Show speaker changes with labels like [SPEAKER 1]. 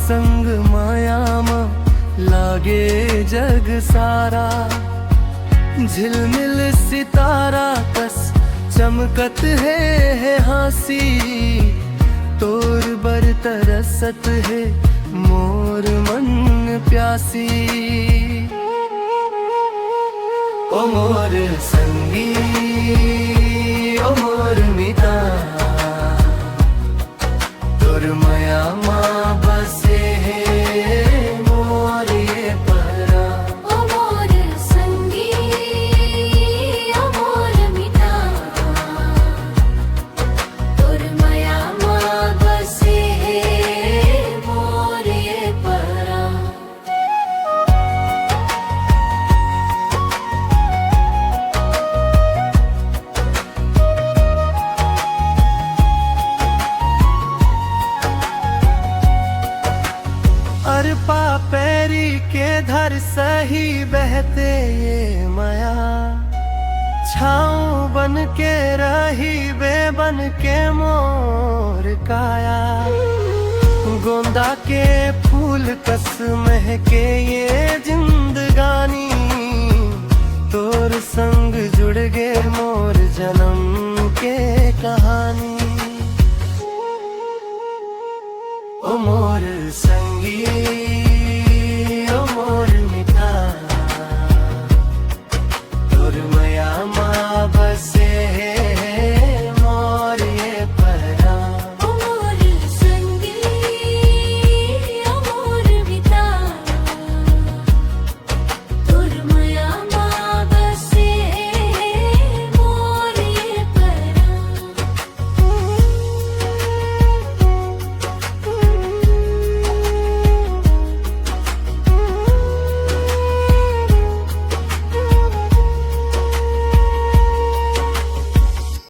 [SPEAKER 1] संग माया लागे जग सारा। झिलमिल सितारा कस चमकत है हाँसी, तोर बर तरसत है मोर मन प्यासी। ओ मोर संगी ओ मोर मिता, तोर माया माँ बसे है मोर ये परा।
[SPEAKER 2] ओ मोर संगी ओ मोर मिता, तोर माया माँ बसे है मोर ये परा।
[SPEAKER 1] अरपा पैरी के धर सही बहते ये माया, छाँव बन के रही बेबन के मोर काया। गोंदा के फूल कस महके ये जिंदगानी, तोर संग जुड़ गे मोर जन्म के कहानी। ओ मोर संगी ओ मोर मिता, तोर माया माँ बसे